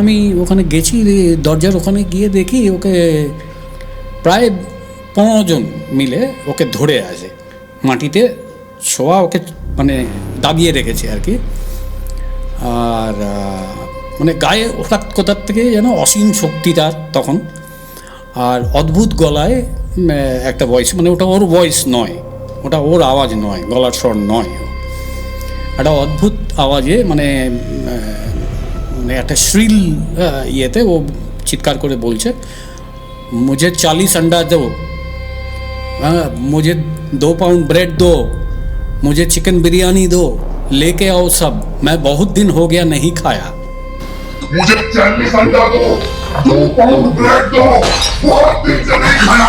আমি ওখানে গেছি, দরজার ওখানে গিয়ে দেখি ওকে প্রায় 15 জন মিলে ওকে ধরে আছে, মাটিতে শোয়া, ওকে মানে দাবিয়ে রেখেছে আর কি। আর মানে গায়ে হঠাৎ কোথার থেকে যেন অসীম শক্তি তার তখন, আর অদ্ভুত গলায় একটা ভয়েস, মানে ওটা ওর ভয়েস নয়, ওটা ওর আওয়াজ নয়, গলার স্বর নয়, একটা অদ্ভুত আওয়াজে মানে একটা শ্রিল ইয়েতে ও চিৎকার করে বলছে, মুঝে 40 अंडा दो, मुझे 2 पाउंड ब्रेड दो, मुझे चिकन बिरयानी दो, लेके आओ सब, मैं बहुत दिन हो गया नहीं खाया। मुझे 40 अंडा दो, 2 पाउंड ब्रेड दो, बहुत दिन से नहीं खाया।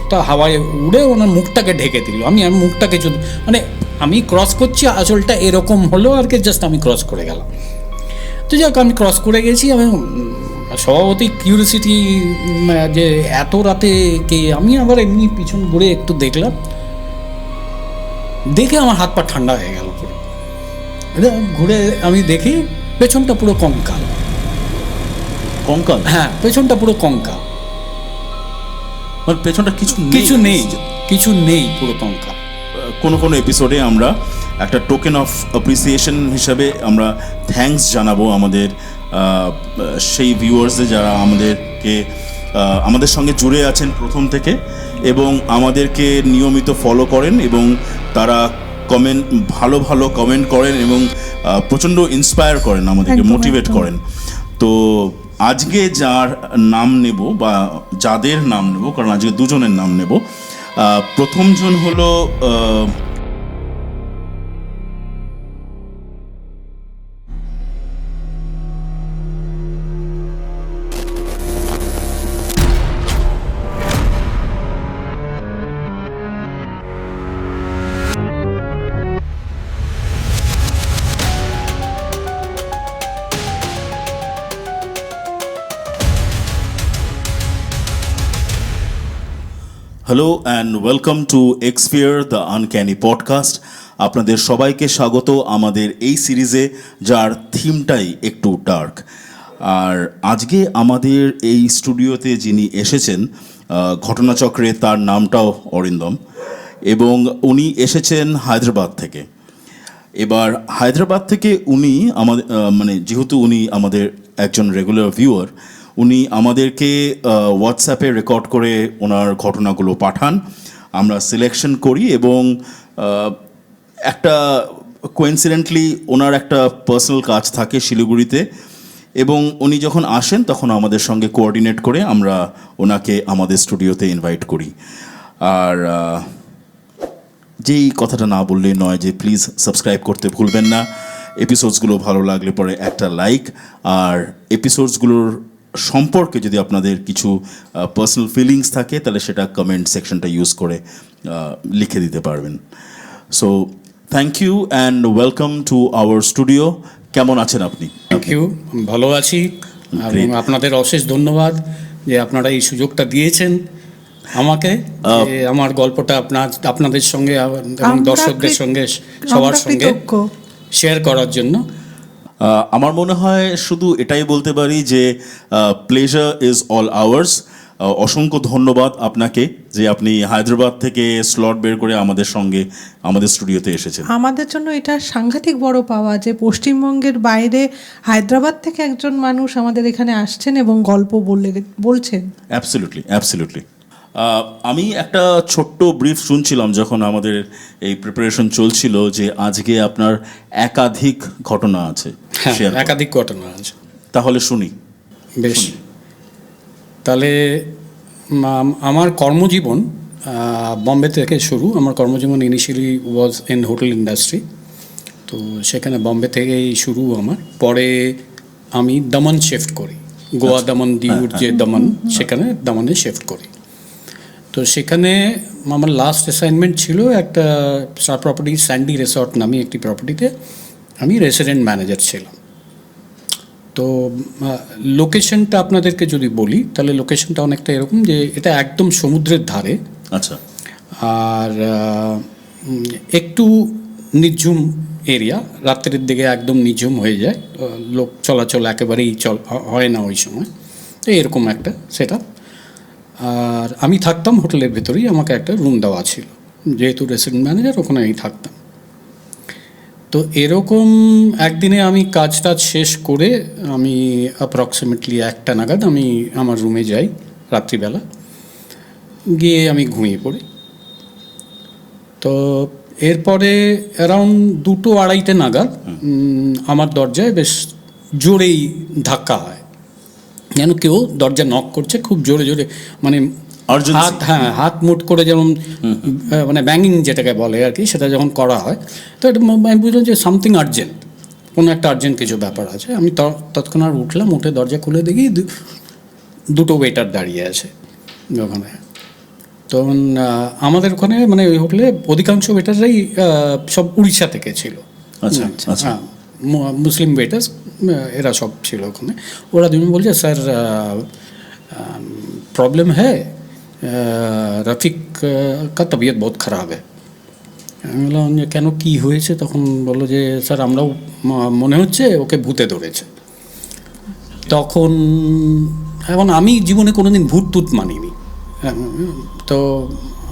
তা হাওয়ায় উড়ে ওনার মুখটাকে ঢেকে দিল। আমি মুখটাকে মানে আমি ক্রস করছি, আসলটা এরকম হলো আর কি, জাস্ট আমি ক্রস করে গেলাম। তো যাক, আমি ক্রস করে গেছি। আমি স্বভাবতই কিউরিয়াসিটি যে এত রাতে কে, আমি আবার এমনি পিছন ঘুরে একটু দেখলাম, দেখে আমার হাত পা ঠান্ডা হয়ে গেল পুরো। ঘুরে আমি দেখি পেছনটা পুরো কঙ্কাল। কঙ্কাল? হ্যাঁ, পেছনটা পুরো কঙ্কাল, মানে পেছনটা কিছু কিছু নেই, পুরো কঙ্কাল। কোনো এপিসোডে আমরা একটা টোকেন অফ অ্যাপ্রিসিয়েশন হিসাবে আমরা থ্যাঙ্কস জানাবো আমাদের সেই ভিউয়ার্সদের যারা আমাদের সঙ্গে জুড়ে আছেন প্রথম থেকে এবং আমাদেরকে নিয়মিত ফলো করেন এবং তারা ভালো কমেন্ট করেন এবং প্রচণ্ড ইন্সপায়ার করেন, আমাদেরকে মোটিভেট করেন। তো আজকে যার নাম নেব বা যাদের নাম নেব, কারণ আজকে দুজনের নাম নেব। প্রথমজন হলো hello and welcome two এক্সপিয়ার the uncanny podcast. আপনাদের সবাইকে স্বাগত আমাদের এই সিরিজে, যার থিমটাই একটু ডার্ক। আর আজকে আমাদের এই স্টুডিওতে যিনি এসেছেন ঘটনাচক্রে, তার নামটাও অরিন্দম, এবং উনি এসেছেন হায়দ্রাবাদ থেকে। এবার হায়দ্রাবাদ থেকে উনি আমাদের মানে যেহেতু উনি আমাদের একজন রেগুলার ভিউয়ার, উনি আমাদেরকে হোয়াটসঅ্যাপে রেকর্ড করে ওনার ঘটনাগুলো পাঠান, আমরা সিলেকশন করি এবং একটা কোইন্সিডেন্টলি ওনার একটা পার্সোনাল কাজ থাকে শিলিগুড়িতে, এবং উনি যখন আসেন তখন আমাদের সঙ্গে কোঅর্ডিনেট করে আমরা ওনাকে আমাদের স্টুডিওতে ইনভাইট করি। আর যেই কথাটা না বললেই নয় যে প্লিজ সাবস্ক্রাইব করতে ভুলবেন না। এপিসোডসগুলো ভালো লাগলে পরে একটা লাইক, আর এপিসোডসগুলোর সম্পর্কে যদি আপনাদের কিছু পার্সোনাল ফিলিংস থাকে তাহলে সেটা কমেন্ট সেকশনটা ইউজ করে লিখে দিতে পারবেন। So thank you and welcome to our studio. কেমন আছেন আপনি? থ্যাংক ইউ, ভালো আছি, এবং আপনাদের অশেষ ধন্যবাদ যে আপনারা এই সুযোগটা দিয়েছেন আমাকে, আমার গল্পটা আপনাদের সঙ্গে এবং দর্শকদের সঙ্গে, সবার সঙ্গে শেয়ার করার জন্য। আমার মনে হয় শুধু এটাই বলতে পারি যে প্লেজার ইজ অল আওয়ার্স। অসংখ্য ধন্যবাদ আপনাকে যে আপনি হায়দ্রাবাদ থেকে স্লট বের করে আমাদের সঙ্গে আমাদের স্টুডিওতে এসেছেন। আমাদের জন্য এটা সাংঘাতিক বড় পাওয়া যে পশ্চিমবঙ্গের বাইরে হায়দ্রাবাদ থেকে একজন মানুষ আমাদের এখানে আসছেন এবং গল্প বলছেন। অ্যাবসলিউটলি। আমি একটা ছোট্ট ব্রিফ শুনছিলাম যখন আমাদের এই প্রিপারেশন চলছিল যে আজকে আপনার একাধিক ঘটনা আছে। একাধিক ঘটনা আছে, তাহলে শুনি। বেশ, তাহলে আমার কর্মজীবন বম্বে থেকে শুরু। আমার কর্মজীবন initially was in hotel industry, তো সেখানে বম্বে থেকেই শুরু আমার। পরে আমি দমন শিফট করি, গোয়া দমন দিউর যে দমন, সেখানে দমনে শিফট করি। তো সেখানে আমার লাস্ট অ্যাসাইনমেন্ট ছিল একটা স্টার প্রপার্টি স্যান্ডি রিসর্ট নামে একটি প্রপার্টিতে আমি রেসিডেন্ট ম্যানেজার ছিলাম। তো লোকেশনটা আপনাদেরকে যদি বলি তাহলে লোকেশনটা অনেকটা এরকম যে এটা একদম সমুদ্রের ধারে। আচ্ছা। আর একটু নির্ঝুম এরিয়া, রাত্রের দিকে একদম নিঝুম হয়ে যায়, লোক চলাচল একেবারেই হয় না ওই সময়। তো এরকম একটা সেট আপ। আর আমি থাকতাম হোটেলের ভেতরেই, আমাকে একটা রুম দেওয়া ছিল, যেহেতু রেসিডেন্ট ম্যানেজার ওখানে আমি থাকতাম। তো এরকম একদিনে আমি কাজ টাজ শেষ করে আমি অ্যাপ্রক্সিমেটলি 1টা নাগাদ আমি আমার রুমে যাই রাত্রিবেলা, গিয়ে আমি ঘুমিয়ে পড়ি। তো এরপরে অ্যারাউন্ড 2-2-2:30 নাগাদ আমার দরজায় বেশ জোরেই ধাক্কা হয়, যেন কেউ দরজা নক করছে খুব জোরে জোরে, মানে হাত, হ্যাঁ, হাত মুট করে, যেমন মানে ব্যাঙ্গিং যেটাকে বলে আর কি, সেটা যখন করা হয়। তো এটা আমি বুঝলাম যে সামথিং আর্জেন্ট, কোনো একটা আর্জেন্ট কিছু ব্যাপার আছে। আমি তৎক্ষণাৎ উঠলাম, উঠে দরজা খুলে দেখি 2টো ওয়েটার দাঁড়িয়ে আছে ওখানে। তখন আমাদের ওখানে মানে ওই হোটেলে অধিকাংশ ওয়েটাররাই সব উড়িষ্যা থেকে ছিল। আচ্ছা আচ্ছা। হ্যাঁ, মুসলিম ওয়েটার্স এরা সব ছিল ওখানে। ওরা দুজন বলছে, স্যার প্রবলেম হ্যাঁ, রফিক কা তবিয়ত বহুত খারাপ হ্যাঁ। আমি বললাম যে কেন, কী হয়েছে? তখন বললো যে স্যার আমরাও মনে হচ্ছে ওকে ভূতে ধরেছে। তখন এখন আমি জীবনে কোনো দিন ভূত টুত মানিনি, তো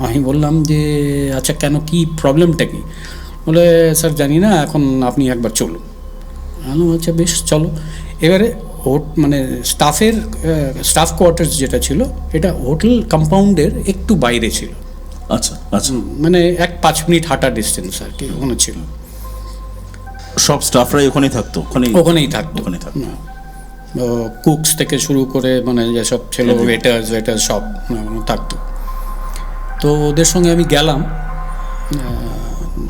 আমি বললাম যে আচ্ছা কেন, কি প্রবলেমটা কি? বলে স্যার জানি না, এখন আপনি একবার চলুন। আমি আচ্ছা বেশ চলো। এবারে মানে স্টাফ কোয়ার্টার্স যেটা ছিল, এটা হোটেল কম্পাউন্ডের একটু বাইরে ছিল। আচ্ছা আচ্ছা। মানে 5 মিনিট হাঁটা ডিস্টেন্স আর কি ওখানে ছিল। সব স্টাফরাই ওখানেই থাকতো? ওখানেই থাকতো। কুকস থেকে শুরু করে মানে যেসব ছিল ওয়েটার সব থাকতো। তো ওদের সঙ্গে আমি গেলাম,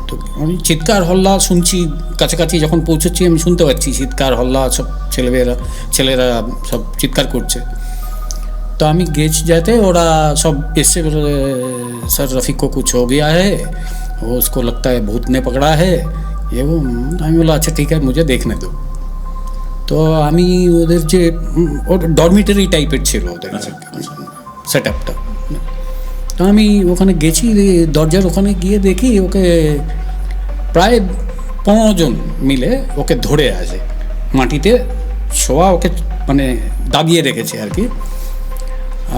তো আমি চিৎকার হল্লা শুনছি, কাছাকাছি যখন পৌঁছচ্ছি আমি শুনতে পাচ্ছি চিৎকার হল্লা, সব ছেলেরা সব চিৎকার করছে। তো আমি গেছি যাতে, ওরা সব এসে স্যার রফিক কো কুছ হো গয়া হ্যায়, उसको लगता है भूत ने पकड़ा है এবং আমি বললাম আচ্ছা ঠিক আছে, মুঝে দেখনে দো। তো আমি ওদের যে ডরমিটারি টাইপের ছিল ওদের সেট আপটা, তো আমি ওখানে গেছি, দরজার ওখানে গিয়ে দেখি ওকে প্রায় 15 জন মিলে ওকে ধরে আছে, মাটিতে শোয়া, ওকে মানে দাবিয়ে রেখেছে আর কি।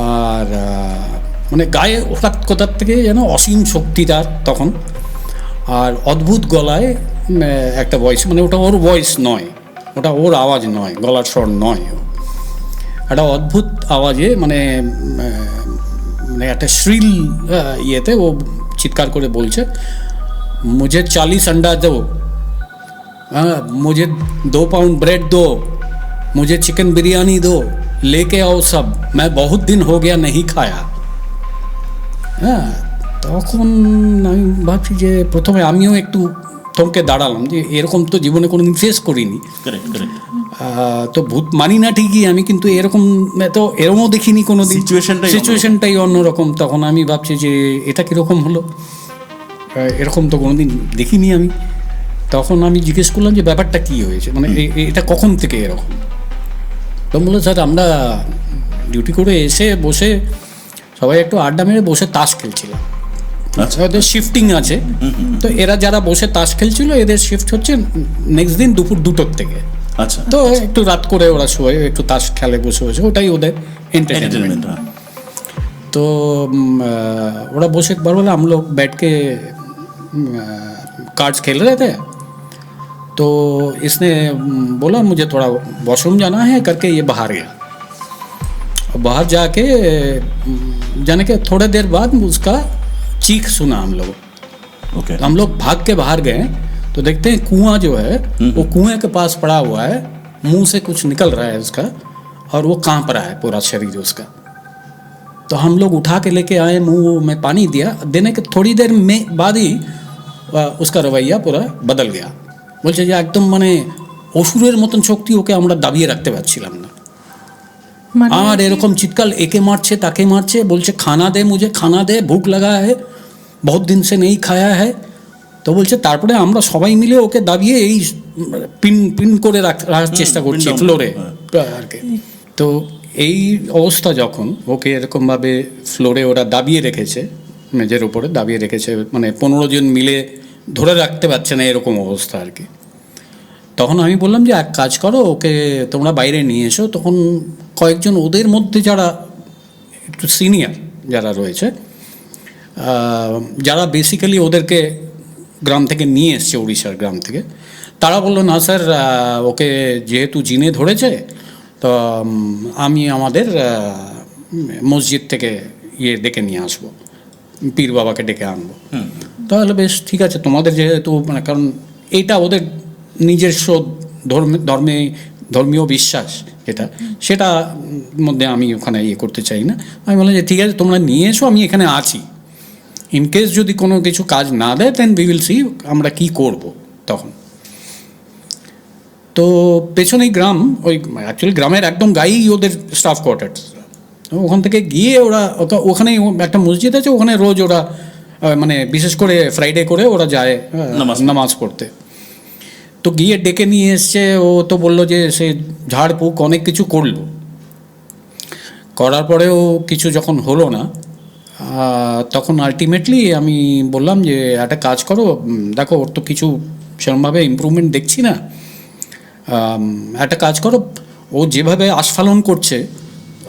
আর মানে গায়ে হঠাৎ কোথার থেকে যেন অসীম শক্তি তার তখন, আর অদ্ভুত গলায় একটা ভয়েস, মানে ওটা ওর ভয়েস নয়, ওটা ওর আওয়াজ নয়, গলার স্বর নয়, একটা অদ্ভুত আওয়াজে মানে একটা শ্রিল ইয়েতে ও চিৎকার করে বলছে, মুঝে 40 अंडा दो, हाँ मुझे 2 पाउंड ब्रेड दो, मुझे चिकन बिरयानी दो, लेके आओ सब, मैं बहुत दिन हो गया नहीं खाया। হ্যাঁ, তখন আমি ভাবছি যে প্রথমে আমিও একটু থমকে দাঁড়ালাম, যে এরকম তো জীবনে কোনো দিন ফেস করিনি। তো ভূত মানি না ঠিকই আমি, কিন্তু এরকম তো এরকমও দেখিনি কোনো দিন, সিচুয়েশনটাই অন্যরকম। তখন আমি ভাবছি যে এটা কীরকম হলো, এরকম তো কোনো দিন দেখিনি আমি। তখন আমি জিজ্ঞেস করলাম যে ব্যাপারটা কী হয়েছে, মানে এটা কখন থেকে এরকম? তো বললো স্যার আমরা ডিউটি করে এসে বসে সবাই একটু আড্ডা মেরে বসে তাস খেলছিলাম। আচ্ছা, ওদের শিফটিং আছে, তো এরা যারা বসে তাস খেলছিল এদের শিফট হচ্ছে নেক্সট দিন দুপুর 2টোর থেকে। আচ্ছা, তো একটু রাত করে ওরা শোয়, একটু তাস খেলে বসে বসে, ওটাই ওদের एंटरटेनमेंट। तो ওরা বসে একবার বলে हम लोग बैठ के कार्ड्स खेल रहे थे, तो इसने बोला मुझे थोड़ा वॉशरूम जाना है करके ये बाहर गया। बाहर जाके जाने के थोड़ी देर बाद उसका चीख सुना हम लोग। Okay. हम लोग भाग के बाहर गए तो देखते हैं कुआं जो है वो कुएं के पास पड़ा हुआ है, मुंह से कुछ निकल रहा है उसका, और वो कांप रहा है पूरा शरीर उसका। तो हम लोग उठा के लेके आए, मुंह में पानी दिया, देने के थोड़ी देर में बाद ही उसका रवैया पूरा बदल गया। বলছে যে একদম মানে অসুরের মতন শক্তি, ওকে আমরা দাবিয়ে রাখতে পারছিলাম না। আর এরকম চিৎকার, একে মারছে তাকে মারছে, বলছে খানা দে মুঝে, খানা দে, ভুক লাগা है, बहुत दिन से नहीं खाया है। তো বলছে তারপরে আমরা সবাই মিলে ওকে দাবিয়ে এই পিন করে রাখার চেষ্টা করছি ফ্লোরে আর কি। তো এই অবস্থা যখন, ওকে এরকমভাবে ফ্লোরে ওরা দাবিয়ে রেখেছে, মেঝের উপরে দাবিয়ে রেখেছে, মানে 15 জন মিলে ধরে রাখতে পারছে না, এরকম অবস্থা আর কি। তখন আমি বললাম যে এক কাজ করো, ওকে তোমরা বাইরে নিয়ে এসো। তখন কয়েকজন ওদের মধ্যে যারা একটু সিনিয়র যারা রয়েছে, যারা বেসিক্যালি ওদেরকে গ্রাম থেকে নিয়ে এসছে, উড়িষ্যার গ্রাম থেকে, তারা বললো না স্যার, ওকে যেহেতু জিনে ধরেছে, তো আমি আমাদের মসজিদ থেকে ডেকে নিয়ে আসবো, পীর বাবাকে ডেকে আনবো। তাহলে বেশ ঠিক আছে, তোমাদের যেহেতু মানে, কারণ এটা ওদের নিজস্ব ধর্মীয় বিশ্বাস যেটা, সেটা মধ্যে আমি ওখানে করতে চাই না। আমি বললাম যে ঠিক আছে, তোমরা নিয়ে এসো, আমি এখানে আছি। ইন কেস যদি কোনো কিছু কাজ না দেয়, দেন উই উইল সি আমরা কি করব তখন। তো পেছনেই গ্রাম, ওই অ্যাকচুয়ালি গ্রামের একদম গায়েই ওদের স্টাফ কোয়ার্টার্স। ওখান থেকে গিয়ে ওরা ওখানে একটা মসজিদ আছে, ওখানে রোজ ওরা মানে বিশেষ করে ফ্রাইডে করে ওরা যায় নামাজ পড়তে। তো গিয়ে ডেকে নিয়ে এসছে। ও তো বললো যে সে ঝাড়ফুঁক অনেক কিছু করলো, করার পরেও কিছু যখন হলো না, তখন আলটিমেটলি আমি বললাম যে একটা কাজ করো, দেখো ওর তো কিছু সেরকমভাবে ইমপ্রুভমেন্ট দেখছি না, একটা কাজ করো, ও যেভাবে আস্ফালন করছে,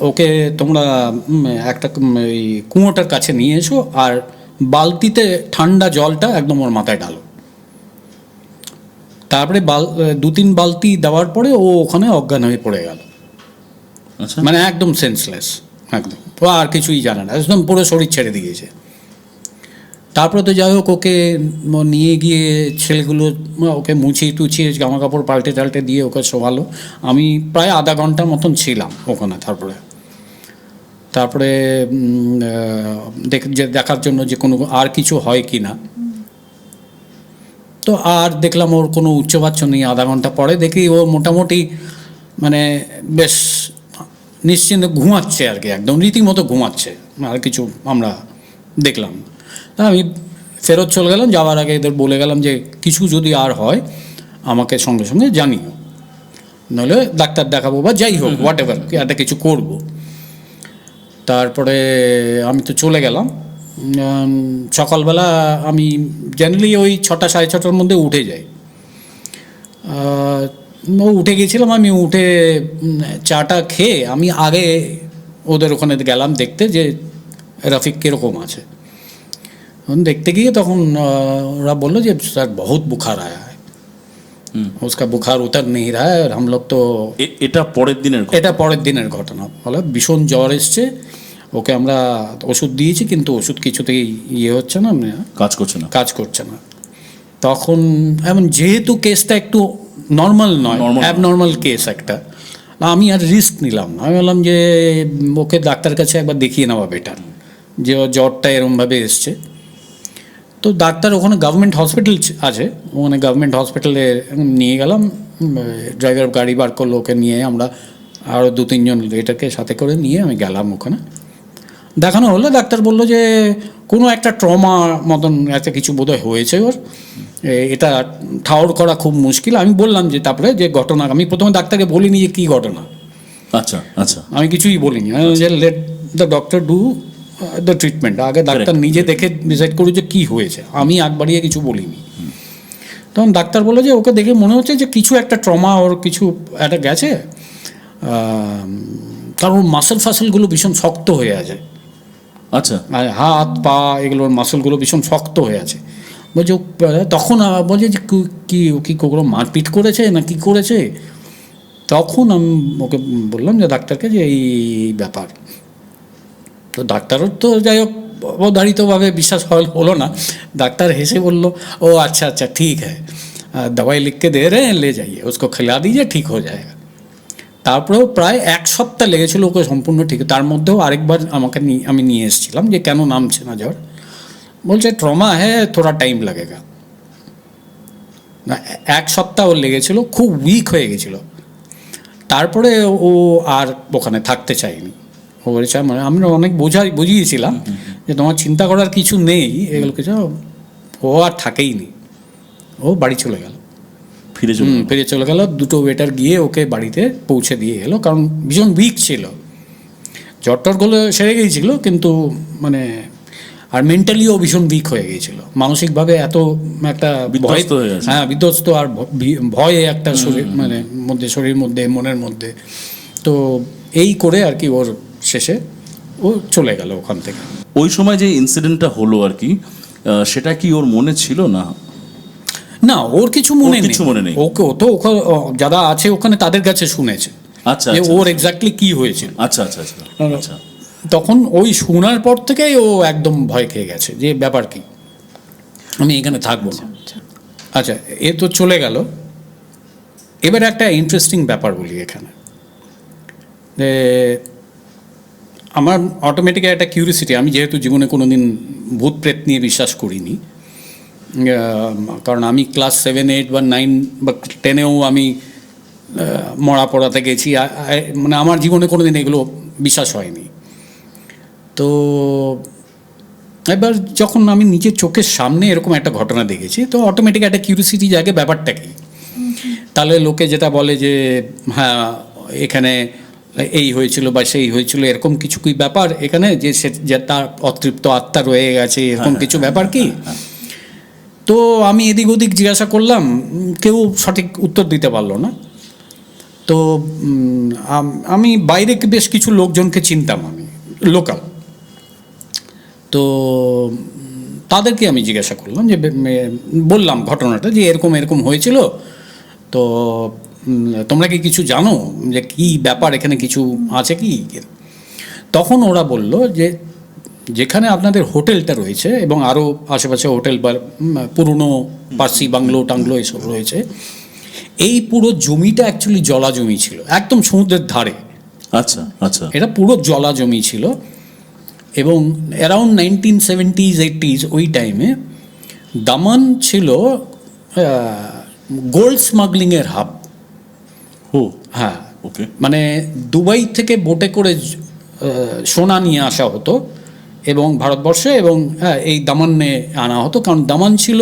ওকে তোমরা একটা এই কুয়োটার কাছে নিয়ে এসো, আর বালতিতে ঠান্ডা জলটা একদম ওর মাথায় ঢালো। তারপরে 2-3 বালতি দেওয়ার পরে ও ওখানে অজ্ঞান হয়ে পড়ে গেল। আচ্ছা, মানে একদম সেন্সলেস, একদম, ও আর কিছুই জানে না, একদম পুরো শরীর ছেড়ে দিয়েছে। তারপরে তো যাই হোক, ওকে নিয়ে গিয়ে ছেলেগুলো ওকে মুছিয়ে টুছিয়ে জামা কাপড় পাল্টে টাল্টে দিয়ে ওকে শোয়ালো। আমি প্রায় আধা ঘন্টার মতন ছিলাম ওখানে। তারপরে দেখার জন্য যে কোনো আর কিছু হয় কি না। তো আর দেখলাম ওর কোনো উচ্চবাচ্য নেই। আধা ঘন্টা পরে দেখি ও মোটামুটি মানে বেশ নিশ্চিন্তে ঘুমাচ্ছে আর কি, একদম রীতিমতো ঘুমাচ্ছে। আর কিছু আমরা দেখলাম। তা আমি ফেরত চলে গেলাম, যাওয়ার আগে এদের বলে গেলাম যে কিছু যদি আর হয় আমাকে সঙ্গে সঙ্গে জানিও, নইলে ডাক্তার দেখাবো বা যাই হোক হোয়াট এভার, একটা কিছু করবো। তারপরে আমি তো চলে গেলাম। সকালবেলা আমি জেনারেলি ওই 6টা সাড়ে 6টার মধ্যে উঠে যাই। উঠে গেছিলাম। আমি উঠে চাটা খেয়ে আমি আগে ওদের ওখানে গেলাম দেখতে যে রফিক কীরকম আছে। দেখতে গিয়ে তখন ওরা বললো যে স্যার বহুত বুখার আয়া है, उसका बुखार उतर नहीं रहा है, और हम लोग तो এটা পরের দিনের ঘটনা। বলে ভীষণ জ্বর এসছে, ওকে আমরা ওষুধ দিয়েছি কিন্তু ওষুধ কিছুতেই হচ্ছে না, কাজ করছে না। তখন এমন যেহেতু কেসটা একটু নর্মাল নয়, অ্যাবনর্মাল কেস একটা, আমি আর রিস্ক নিলাম না। আমি বললাম যে ওকে ডাক্তার কাছে একবার দেখিয়ে নেওয়া বেটার, যে জ্বরটা এরমভাবে এসছে। তো ডাক্তার ওখানে গভর্নমেন্ট হসপিটাল আছে, ওখানে গভর্নমেন্ট হসপিটালে নিয়ে গেলাম। ড্রাইভার গাড়ি বার করলো, ওকে নিয়ে আমরা আরও 2-3 জন এটাকে সাথে করে নিয়ে আমি গেলাম ওখানে। দেখানো হলো, ডাক্তার বললো যে কোনো একটা ট্রমা মতন একটা কিছু বোধহয় হয়েছে ওর, এটা ঠাউর করা খুব মুশকিল। আমি বললাম যে তারপরে যে ঘটনা, আমি প্রথমে ডাক্তারকে বলিনি যে কী ঘটনা। আচ্ছা আচ্ছা, আমি কিছুই বলিনি, যে let the doctor do the treatment. আগে ডাক্তার নিজে দেখে ডিসাইড করুক যে কী হয়েছে, আমি একবারিয়ে কিছু বলিনি। তখন ডাক্তার বললো যে ওকে দেখে মনে হচ্ছে যে কিছু একটা ট্রমা ওর কিছু একটা গেছে, কারণ মাসেল ফাসেলগুলো ভীষণ শক্ত হয়ে আছে। আচ্ছা, হাত পা এগুলোর মাসেলগুলো ভীষণ শক্ত হয়ে আছে। বলছে তখন বলছে যে কি কোনো মারপিট করেছে না কি করেছে। তখন আমি ওকে বললাম যে ডাক্তারকে যে এই ব্যাপার। তো ডাক্তারও তো যাই হোক অবধারিতভাবে বিশ্বাস হলো না। ডাক্তার হেসে বলল, ও अच्छा अच्छा ठीक है, दवाई लिख के दे रहे हैं, ले जाइए, उसको खिला दीजिए, ठीक हो जाएगा। তারপরেও প্রায় 1 সপ্তাহ লেগেছিল ওকে সম্পূর্ণ ঠিক। তার মধ্যেও আরেকবার আমি নিয়ে এসেছিলাম যে কেন নামছে না জ্বর। বলছে ট্রমা হ্যাঁ, থোড়া টাইম লাগেগা। না, 1 সপ্তাহ ওর লেগেছিল, খুব উইক হয়ে গেছিল। তারপরে ও আর ওখানে থাকতে চায়নি। ও বলেছে মানে আমরা অনেক বুঝিয়েছিলাম যে তোমার চিন্তা করার কিছু নেই, এগুলো কিছু। ও আর থাকেই নি, ও বাড়ি চলে গেল, ফিরে চলে গেল। 2টো ওয়েটার গিয়ে ওকে বাড়িতে পৌঁছে দিয়ে এলো, কারণ ভীষণ উইক ছিল। জ্বরটরগুলো সেরে গিয়েছিল, কিন্তু মানে আর মেন্টালিও ভীষণ উইক হয়ে গিয়েছিল, মানসিকভাবে এত একটা ভয়, বিধ্বস্ত হয়ে গেছে। হ্যাঁ বিধ্বস্ত, আর ভয়ে একটা শরীর মানে মধ্যে, শরীরের মধ্যে, মনের মধ্যে। তো এই করে আর কি ওর শেষে ও চলে গেল ওখান থেকে। ওই সময় যে ইনসিডেন্টটা হলো আর কি, সেটা কি ওর মনে ছিল না? না, ওর কিছু মনে নেই। ওকে, ও তো যারা আছে ওখানে তাদের কাছে শুনেছে আচ্ছা যে আচ্ছা ওর এক্স্যাক্টলি কি হয়েছিল। আচ্ছা আচ্ছা আচ্ছা আচ্ছা। তখন ওই শোনার পর থেকেই ও একদম ভয় খেয়ে গেছে যে ব্যাপার কি, আমি এখানে থাকবো না। আচ্ছা, এ তো চলে গেল। এবার একটা ইন্টারেস্টিং ব্যাপার বলি এখানে, যে আমার অটোমেটিক একটা কিউরিসিটি, আমি যেহেতু জীবনে কোনো দিন ভূত প্রেত নিয়ে বিশ্বাস করিনি, কারণ আমি ক্লাস 7, 8 বা 9 বা 10-এও আমি মরা পড়াতে গেছি, মানে আমার জীবনে কোনো দিন এগুলো বিশ্বাস হয়নি। তো এবার যখন আমি নিজের চোখের সামনে এরকম একটা ঘটনা দেখেছি, তো অটোমেটিক একটা কিউরিসিটি জাগে, ব্যাপারটা কি। তাহলে লোকে যেটা বলে যে হ্যাঁ এখানে এই হয়েছিল বা সেই হয়েছিল, এরকম কিছু কি ব্যাপার এখানে, যে তার অতৃপ্ত আত্মা রয়ে গেছে, এরকম কিছু ব্যাপার কি। তো আমি এদিক ওদিক জিজ্ঞাসা করলাম, কেউ সঠিক উত্তর দিতে পারলো না। তো আমি বাইরে বেশ কিছু লোকজনকে চিনতাম, আমি লোকাল, তো তাদেরকে আমি জিজ্ঞাসা করলাম, যে বললাম ঘটনাটা যে এরকম এরকম হয়েছিল, তো তোমরা কি কিছু জানো যে কি ব্যাপার, এখানে কিছু আছে কি। তখন ওরা বলল যে যেখানে আপনাদের হোটেলটা রয়েছে এবং আরও আশেপাশে হোটেল বা পুরনো পার্সি বাংলো টাংলো এসব রয়েছে, এই পুরো জমিটা অ্যাকচুয়ালি জলা জমি ছিল, একদম সমুদ্রের ধারে। আচ্ছা আচ্ছা। এটা পুরো জলা জমি ছিল, এবং অ্যারাউন্ড 1970s 80s ওই টাইমে দামান ছিল গোল্ড স্মাগলিংয়ের হাব। ও হ্যাঁ, ওকে। মানে দুবাই থেকে বোটে করে সোনা নিয়ে আসা হতো এবং ভারতবর্ষে, এবং এই দামানে আনা হতো, কারণ দামান ছিল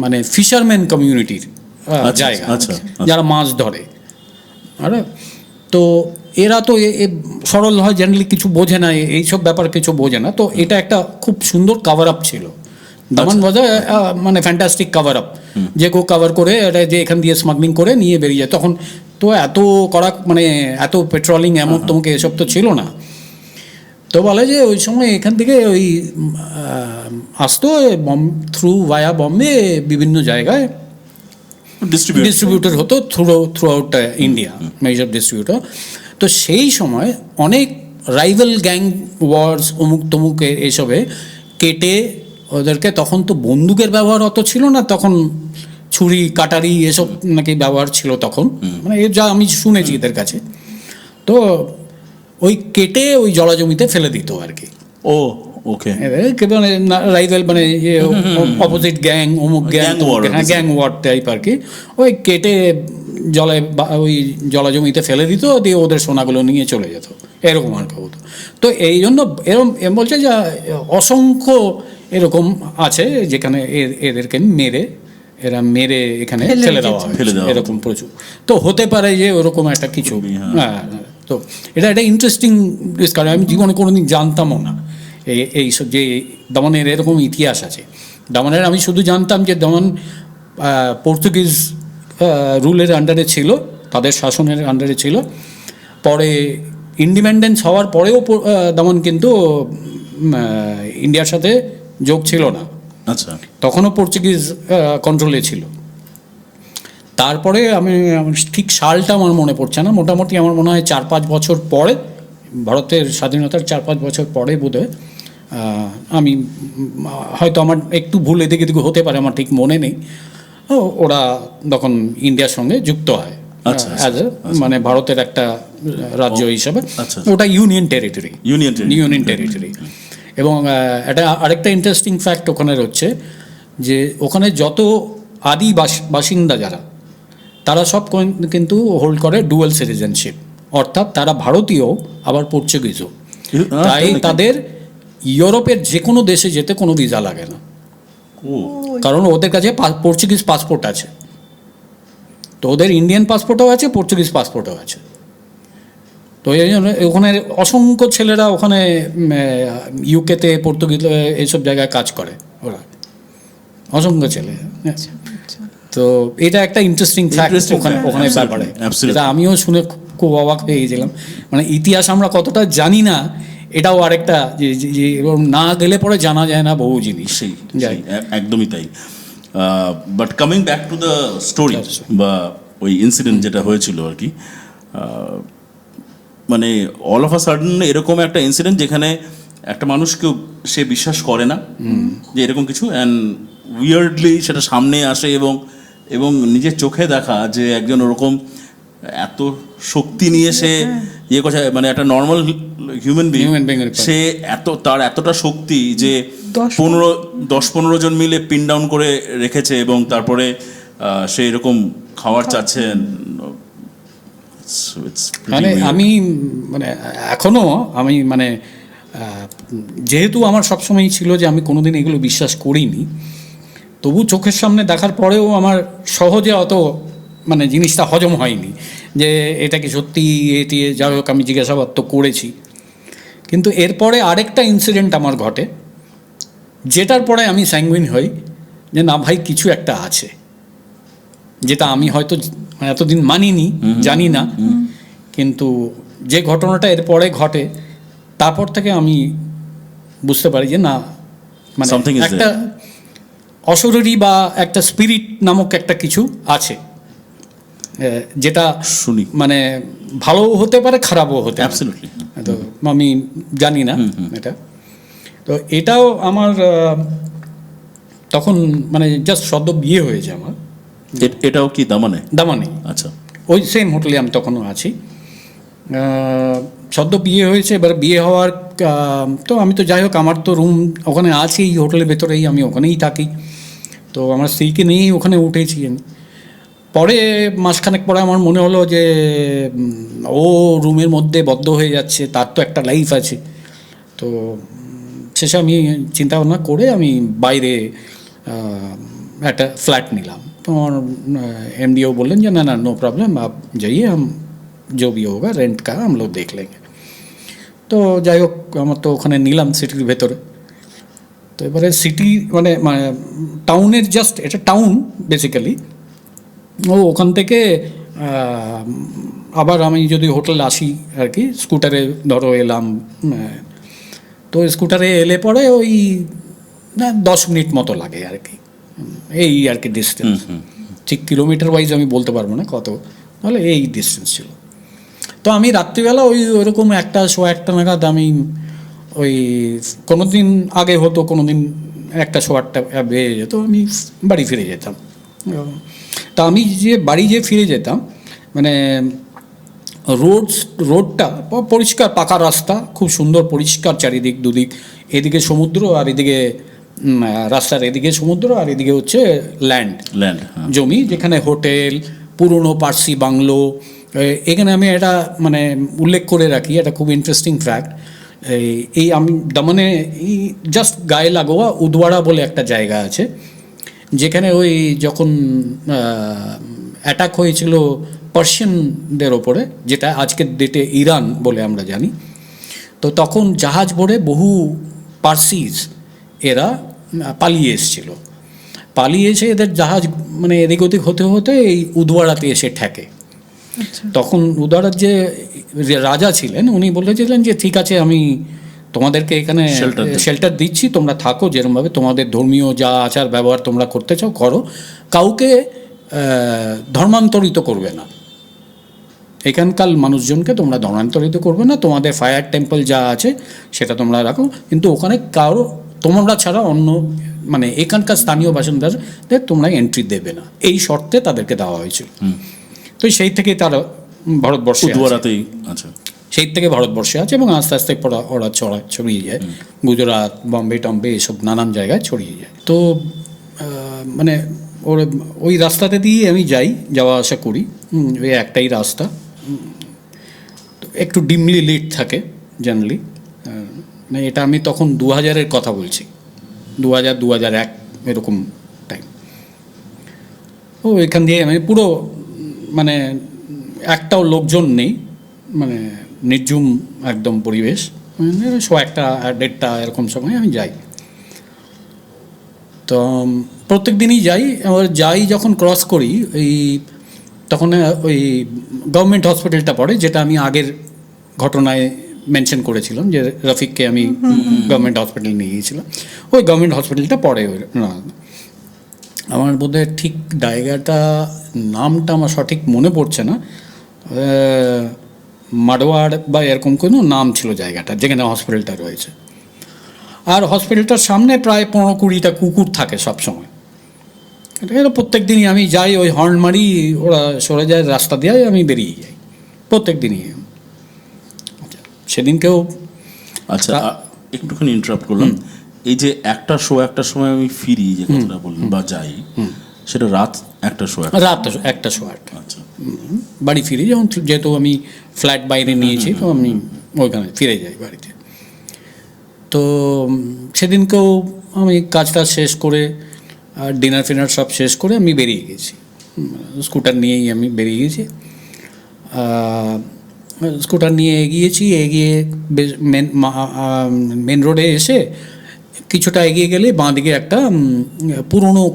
মানে ফিশারম্যান কমিউনিটির জায়গা, যারা মাছ ধরে। আর তো এরা তো সরল হয়, জেনারেলি কিছু বোঝে না, এইসব ব্যাপার কিছু বোঝে না। তো এটা একটা খুব সুন্দর কাভার আপ ছিল, দামান বাজার মানে ফ্যান্টাস্টিক কাভার আপ, যে কেউ কাভার করে এটা, যে এখান দিয়ে স্মাগলিং করে নিয়ে বেরিয়ে যায়। তখন তো এত কড়া, মানে এত পেট্রোলিং এমন তোমাকে এসব তো ছিল না। তো বলে যে ওই সময় এখান থেকে ওই আসতো থ্রু ভায়া বম্বে বিভিন্ন জায়গায় ডিস্ট্রিবিউটর হতো, through out India, major distributor. তো সেই সময় অনেক রাইভাল গ্যাং ওয়ার্স অমুক তমুক এসবে কেটে ওদেরকে, তখন তো বন্দুকের ব্যবহার অত ছিল না, তখন ছুরি কাটারি এসব নাকি ব্যবহার ছিল তখন, মানে যা আমি শুনেছি এদের কাছে। তো ওই কেটে ওই জলাজমিতে ফেলে দিত আর কি। ও ওকে। মানে রাইভাল মানে অপোজিট গ্যাং, অমুক গ্যাং ওয়ার টাইপ আর কি, ওই কেটে ওই জলাজমিতে ফেলে দিত, দিয়ে ওদের সোনাগুলো নিয়ে চলে যেত, এরকম আর কি হতো। তো এই জন্য এরকম বলছে যে অসংখ্য এরকম আছে যেখানে এদেরকে মেরে এখানে ফেলে দেওয়া হয়, এরকম প্রচুর। তো হতে পারে যে ওরকম একটা কিছু। হ্যাঁ, তো এটা একটা ইন্টারেস্টিং ডিসকাশন, আমি জীবনে কোনোদিন জানতামও না এইসব যে দমনের এরকম ইতিহাস আছে। দমনের আমি শুধু জানতাম যে দমন পর্তুগিজ রুলের আন্ডারে ছিল, তাদের শাসনের আন্ডারে ছিল। পরে ইন্ডিপেন্ডেন্স হওয়ার পরেও দমন কিন্তু ইন্ডিয়ার সাথে যোগ ছিল না। আচ্ছা, তখনও পর্তুগিজ কন্ট্রোলে ছিল। তারপরে আমি ঠিক সালটা আমার মনে পড়ছে না, মোটামুটি আমার মনে হয় 4-5 বছর পরে, ভারতের স্বাধীনতার 4-5 বছর পরে বোধহয়, আমি হয়তো আমার একটু ভুল এদিকে এদিকে হতে পারে, আমার ঠিক মনে নেই, ওরা তখন ইন্ডিয়ার সঙ্গে যুক্ত হয় অ্যাজ এ মানে ভারতের একটা রাজ্য হিসাবে। ওটা ইউনিয়ন টেরিটরি। এবং এটা আরেকটা ইন্টারেস্টিং ফ্যাক্ট ওখানে হচ্ছে যে ওখানে যত আদি বাসিন্দা যারা, তারা সব কিন্তু হোল্ড করে ডুয়াল সিটিজেনশিপ, অর্থাৎ তারা ভারতীয় আবার পর্তুগিজও। তাই তাদের ইউরোপের যে কোনো দেশে যেতে কোনো ভিসা লাগে না, কারণ ওদের কাছে পর্তুগিজ পাসপোর্ট আছে। তো ওদের ইন্ডিয়ান পাসপোর্টও আছে, পর্তুগিজ পাসপোর্টও আছে। তো এই জন্য ওখানে অসংখ্য ছেলেরা ওখানে ইউকেতে, পর্তুগিজে এইসব জায়গায় কাজ করে ওরা, অসংখ্য ছেলে। আচ্ছা। তো এটা একটা ইন্টারেস্টিং ফ্যাক্ট Interesting ওখানে fact, ওখানে absolutely, ব্যাপারে, absolutely. এটা আমিও শুনে খুব অবাক হয়ে গেছিলাম। মানে ইতিহাস আমরা কতটা জানি না, এটাও আরেকটা যে এরকম না গেলে পরে জানা যায় না বহু জিনিস। সেই যাই একদমই তাই। But coming back to the story বা ওই ইনসিডেন্ট যেটা হয়েছিল আর কি, মানে অল অফ আ সাডেন এরকম একটা ইনসিডেন্ট যেখানে একটা মানুষকেও সে বিশ্বাস করে না যে এরকম কিছু, অ্যান্ড উইয়ার্ডলি সেটা সামনে আসে এবং নিজের চোখে দেখা যে একজন ওরকম এত শক্তি নিয়ে সে ইয়ে করছে, মানে একটা normal human Human being being, এর সে তার এতটা শক্তি যে 10-15 জন মিলে পিন ডাউন করে রেখেছে এবং তারপরে সে এরকম খাওয়ার চাচ্ছেন। মানে আমি মানে এখনো আমি মানে যেহেতু আমার সবসময় ছিল যে আমি কোনোদিন এগুলো বিশ্বাস করিনি, তবু চোখের সামনে দেখার পরেও আমার সহজে অত মানে জিনিসটা হজম হয়নি যে এটা কি সত্যি, এটি যাই হোক আমি জিজ্ঞাসাবাদ তো করেছি। কিন্তু এরপরে আরেকটা ইনসিডেন্ট আমার ঘটে, যেটার পরে আমি স্যাঙ্গুইন হই যে না ভাই কিছু একটা আছে, যেটা আমি হয়তো এতদিন মানিনি, জানি না। কিন্তু যে ঘটনাটা এরপরে ঘটে তারপর থেকে আমি বুঝতে পারি যে না, মানে Something is একটা অশরীরী বা একটা স্পিরিট নামক একটা কিছু আছে, যেটা শুনি মানে ভালো হতে পারে, খারাপও হতে পারে। অ্যাবসলিউটলি। তো আমি জানি না এটা। তো এটাও আমার তখন মানে জাস্ট সদ্য বিয়ে হয়েছে আমার, এটাও কি দামানে? দামানে, আচ্ছা। ওই সেম হোটেলে আমি তখনও আছি। সদ্য বিয়ে হয়েছে, এবার বিয়ে হওয়ার তো আমি তো যাই হোক আমার তো রুম ওখানে আছে, এই হোটেলের ভেতরেই, আমি ওখানেই থাকি। তো আমার স্ত্রীকে নিয়েই ওখানে উঠেছি আমি। পরে মাসখানেক পরে আমার মনে হলো যে ও রুমের মধ্যে বদ্ধ হয়ে যাচ্ছে, তার তো একটা লাইফ আছে। তো শেষে আমি চিন্তা ভাবনা করে আমি বাইরে একটা फ्लैट নিলাম। तो एमडीओ बोलें जो ना ना नो प्रॉब्लम, आप जाइए, हम जो भी होगा रेंट का हम लोग देख लेंगे। তো যাই হোক আমার তো ওখানে নিলাম সিটির ভেতরে। তো এবারে সিটি মানে টাউনের জাস্ট, এটা টাউন বেসিক্যালি। ওখান থেকে আবার আমি যদি হোটেল আসি আর কি, স্কুটারে ধরো এলাম, তো স্কুটারে এলে পরে ওই 10 মিনিট মতো লাগে আর কি, এই আর কি ডিস্টেন্স। ঠিক কিলোমিটার ওয়াইজ আমি বলতে পারবো না কত, তাহলে এই ডিস্টেন্স ছিল। তো আমি রাত্রিবেলা ওইরকম 1:15 নাগাদ আমি ওই কোনো দিন আগে হতো, কোনো দিন 1:15 বেজে যেত, আমি বাড়ি ফিরে যেতাম। তা আমি যে বাড়ি যে ফিরে যেতাম, মানে রোডটা পরিষ্কার, পাকা রাস্তা, খুব সুন্দর পরিষ্কার চারিদিক, দুদিক, এদিকে সমুদ্র আর এদিকে রাস্তার এদিকে সমুদ্র আর এদিকে হচ্ছে ল্যান্ড, জমি, যেখানে হোটেল, পুরনো পার্সি বাংলো। এখানে আমি এটা মানে উল্লেখ করে রাখি, এটা খুব ইন্টারেস্টিং ফ্যাক্ট। এই আমি দামানে এই জাস্ট গায়ে লাগোয়া উদওয়ারা বলে একটা জায়গা আছে, যেখানে ওই যখন অ্যাটাক হয়েছিল পার্সিয়ানদের ওপরে, যেটা আজকের ডেটে ইরান বলে আমরা জানি, তো তখন জাহাজ ভরে বহু পার্সিস এরা পালিয়ে এসেছিল। পালিয়ে এসে এদের জাহাজ মানে এদিক ওদিক হতে হতে এই উদওয়ারাতে এসে ঠেকে। তখন উদওয়ারার যে রাজা ছিলেন উনি বলেছিলেন যে ঠিক আছে, আমি তোমাদেরকে এখানে শেল্টার দিচ্ছি, তোমরা থাকো, যেরকমভাবে তোমাদের ধর্মীয় যা আচার ব্যবহার তোমরা করতে চাও করো, কাউকে ধর্মান্তরিত করবে না, এখানকার মানুষজনকে তোমরা ধর্মান্তরিত করবে না, তোমাদের ফায়ার টেম্পল যা আছে সেটা তোমরা রাখো, কিন্তু ওখানে কারো তোমরা ছাড়া অন্য মানে এখানকার স্থানীয় বাসিন্দাদের তোমরা এন্ট্রি দেবে না, এই শর্তে তাদেরকে দেওয়া হয়েছিল। তো সেই থেকে তারা ভারতবর্ষে আচ্ছা, সেই থেকে ভারতবর্ষে আছে এবং আস্তে আস্তে ওরা ছড়িয়ে যায়, গুজরাট, বম্বে টম্বে এসব নানান জায়গায় ছড়িয়ে যায়। তো মানে ওই রাস্তাতে দিয়ে আমি যাওয়া আসা করি, ওই একটাই রাস্তা, একটু ডিমলি লিট থাকে জেনারেলি। মানে এটা আমি তখন 2000-এর কথা বলছি, 2000-2001 এরকম টাইম। এখান দিয়ে আমি পুরো মানে একটাও লোকজন নেই, মানে নির্ঝুম একদম পরিবেশ, 1:00 1:30 এরকম সময় আমি যাই। তো প্রত্যেক দিনই যাই। এবার যাই যখন ক্রস করি তখন ওই গভর্নমেন্ট হসপিটালটা পড়ে, যেটা আমি আগের ঘটনায় মেনশন করেছিলাম যে রফিককে আমি গভর্নমেন্ট হসপিটাল নিয়ে গিয়েছিলাম। ওই গভর্নমেন্ট হসপিটালটা পড়ে আমার বোধহয় ঠিক জায়গাটা নামটা আমার সঠিক মনে পড়ছে না, মাডওয়াড় বা এরকম কোনো নাম ছিল জায়গাটা যেখানে হসপিটালটা রয়েছে। আর হসপিটালটার সামনে প্রায় 15-20টা কুকুর থাকে সবসময়। এটা প্রত্যেক দিনই আমি যাই, ওই হর্ন মারি, ওরা সরে যায় রাস্তা দিয়ে, আমি বেরিয়ে যাই প্রত্যেক দিনই। সেদিনকেও আচ্ছা, একটুখানি ইন্টারাপ্ট করলাম। এই যে একটা সময় আমি ফিরি, যে কথাটা বললেন, বা যাই, সেটা রাত 1:08। আচ্ছা, বাড়ি ফিরি যখন, যেহেতু আমি ফ্ল্যাট বাইরে নিয়েছি, তো আমি ওইখানে ফিরে যাই বাড়িতে। তো সেদিনকেও আমি কাজটা শেষ করে, ডিনার ফিনার সব শেষ করে আমি বেরিয়ে গেছি, স্কুটার নিয়েই আমি বেরিয়ে গেছি। স্কুটার নিয়ে এগিয়ে মেন রোডে এসে কিছুটা এগিয়ে গেলে বাঁদিকে একটা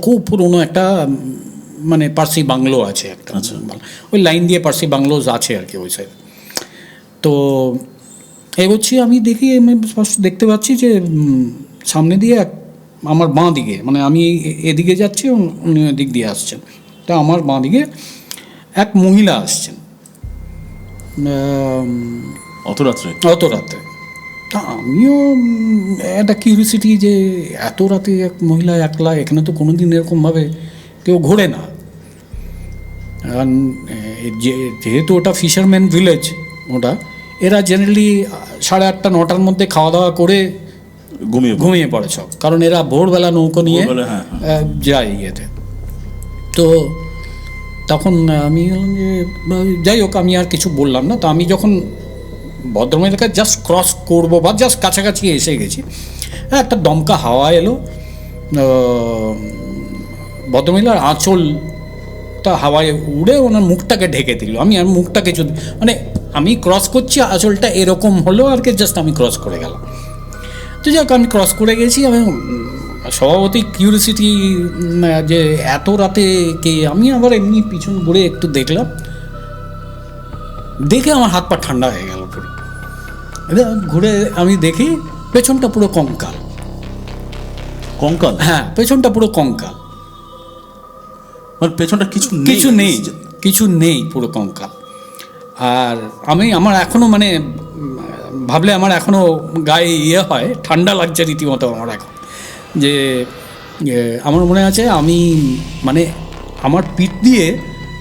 খুব পুরনো একটা মানে পার্সি বাংলো আছে একটা। ওই লাইন দিয়ে পার্সি বাংলোজ আছে আর কি ওই সাইড। তো এগোচ্ছি, আমি স্পষ্ট দেখতে পাচ্ছি যে সামনে দিয়ে আমার বাঁ দিকে, মানে আমি এদিকে যাচ্ছি, উনি দিক দিয়ে আসছেন। তা আমার বাঁ দিকে এক মহিলা আসছেন অত রাত্রে। তা আমিও একটা কিউরিসিটি যে এত রাতে এক মহিলা একলা, এখানে তো কোনো দিন এরকমভাবে কেউ ঘোরে না। যেহেতু ওটা ফিশারম্যান ভিলেজ, ওটা এরা জেনারেলি 8:30 9টার মধ্যে খাওয়া দাওয়া করে ঘুমিয়ে পড়ে সব, কারণ এরা ভোরবেলা নৌকো নিয়ে যায় ইয়েতে। তো তখন আমি বললাম যে যাই হোক, আমি আর কিছু বললাম না। তো আমি যখন ভদ্রমহিলাকে জাস্ট ক্রস করবো বা জাস্ট কাছাকাছি এসে গেছি, একটা দমকা হাওয়া এলো, ভদ্রমহিলার আঁচলটা হাওয়ায় উড়ে ওনার মুখটাকে ঢেকে দিল। আমি আর মুখটাকে মানে আমি ক্রস করছি, আঁচলটা এরকম হলো আর কি, জাস্ট আমি ক্রস করে গেলাম। তো যাক, আমি ক্রস করে গেছি। আমি স্বভাবতই কিউরিসিটি যে এত রাতে কে, আমি আবার এমনি পিছন ঘুরে একটু দেখলাম, দেখে আমার হাত পা ঠান্ডা হয়ে গেল পুরো। ঘুরে আমি দেখি পেছনটা পুরো কঙ্কাল। হ্যাঁ, পেছনটা পুরো কঙ্কাল, মানে পেছনটা কিছু নেই, পুরো কঙ্কাল। আর আমার এখনো মানে ভাবলে আমার এখনো গায়ে হয়, ঠান্ডা লাগছে রীতিমতো আমার এখন। যে আমার মনে আছে আমি মানে আমার পিঠ দিয়ে,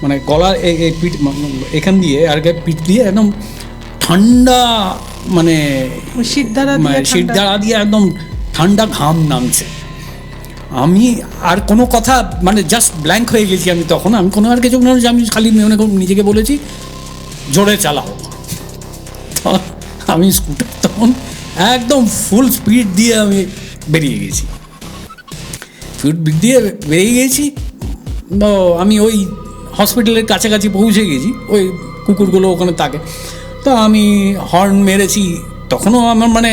মানে গলার পিঠ এখান দিয়ে আর পিঠ দিয়ে একদম ঠান্ডা, মানে শিরদাঁড়া দিয়ে একদম ঠান্ডা ঘাম নামছে। আমি আর কোনো কথা, মানে জাস্ট ব্ল্যাঙ্ক হয়ে গেছি আমি তখন। আমি কোনো আর কিছু মনে হচ্ছে, আমি খালি নিজেকে বলেছি জোরে চালাও। আমি স্কুটার তখন একদম ফুল স্পিড দিয়ে আমি বেরিয়ে গেছি। আমি ওই হসপিটালের কাছাকাছি পৌঁছে গেছি, ওই কুকুরগুলো ওখানে থাকে। তো আমি হর্ন মেরেছি, তখনও আমার মানে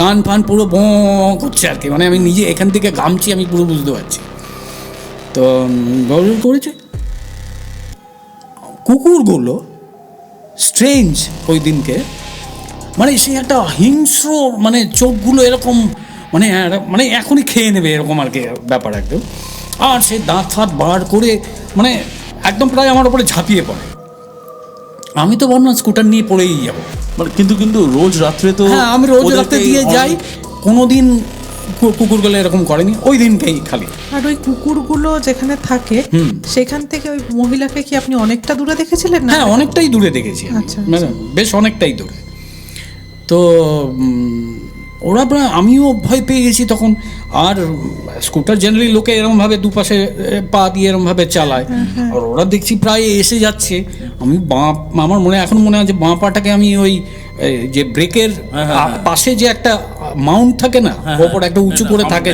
কান ফান পুরো বঁ করছে আর কি, মানে আমি নিজে এখান থেকে ঘামছি, আমি পুরো বুঝতে পারছি। তো করেছে কুকুরগুলো স্ট্রেঞ্জ ওই দিনকে, মানে সে একটা হিংস্র, মানে চোখগুলো এরকম, মানে এখনই খেয়ে নেবে এরকম আর কি ব্যাপার একদম। আর সে দাঁত ফাঁত বার করে মানে একদম প্রায় আমার উপরে ঝাঁপিয়ে পড়ে। আমি তো ভাবলাম স্কুটার নিয়ে পড়েই যাবো, মানে কিন্তু রোজ রাত্রে তো, হ্যাঁ আমি রোজ রাত্রে দিয়ে যাই, কোনো দিন কুকুরগুলো এরকম করেনি, ওই দিনকেই খালি। আর ওই কুকুরগুলো যেখানে থাকে সেখান থেকে ওই মহিলাকে কি আপনি অনেকটা দূরে দেখেছিলেন? হ্যাঁ, অনেকটাই দূরে দেখেছি, মানে বেশ অনেকটাই দূরে। তো ওরা আমিও ভয় পেয়ে গেছি তখন। আর স্কুটার জেনারেলি লোকে এরকমভাবে দুপাশে পা দিয়ে এরকমভাবে চালায়, আর ওরা দেখছি প্রায় এসে যাচ্ছে। আমি আমার এখন মনে আছে বাঁ পাটাকে আমি ওই যে ব্রেকের পাশে যে একটা মাউন্ট থাকে না, ওপরে একটা উঁচু করে থাকে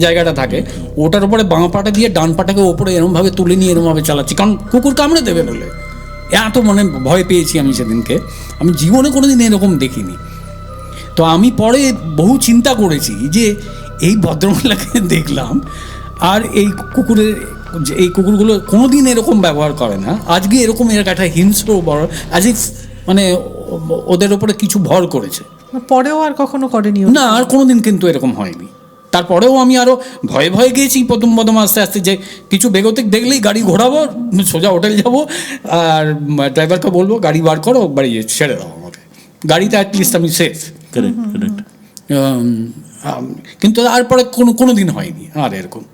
জায়গাটা থাকে, ওটার উপরে বাঁ পাটা দিয়ে ডান পাটাকে ওপরে এরমভাবে তুলে নিয়ে এরমভাবে চালাচ্ছি, কারণ কুকুর কামড়ে দেবে বলে। এত মানে ভয় পেয়েছি আমি সেদিনকে, আমি জীবনে কোনোদিন এরকম দেখিনি। তো আমি পরে বহু চিন্তা করেছি যে এই ভদ্রমহিলাকে দেখলাম আর এই কুকুরের, এই কুকুরগুলো কোনোদিন এরকম ব্যবহার করে না, আজকে এরকম এর একটা হিংস্র বড় অ্যাজ ইফ মানে ওদের ওপরে কিছু ভর করেছে। পরেও আর কখনো করেনি? না, আর কোনোদিন কিন্তু এরকম হয়নি। তারপরেও আমি আরও ভয়ে ভয়ে গিয়েছি প্রথম আস্তে আস্তে, যে কিছু বেগতিক দেখলেই গাড়ি ঘোরাবো, সোজা হোটেল যাব, আর ড্রাইভারকে বলবো গাড়ি বার করো, বাড়ি ছেড়ে দাও আমাকে, গাড়িতে অ্যাটলিস্ট আমি সেফ। কিন্তু তারপরে কোনো দিন হয়নি আর এরকম।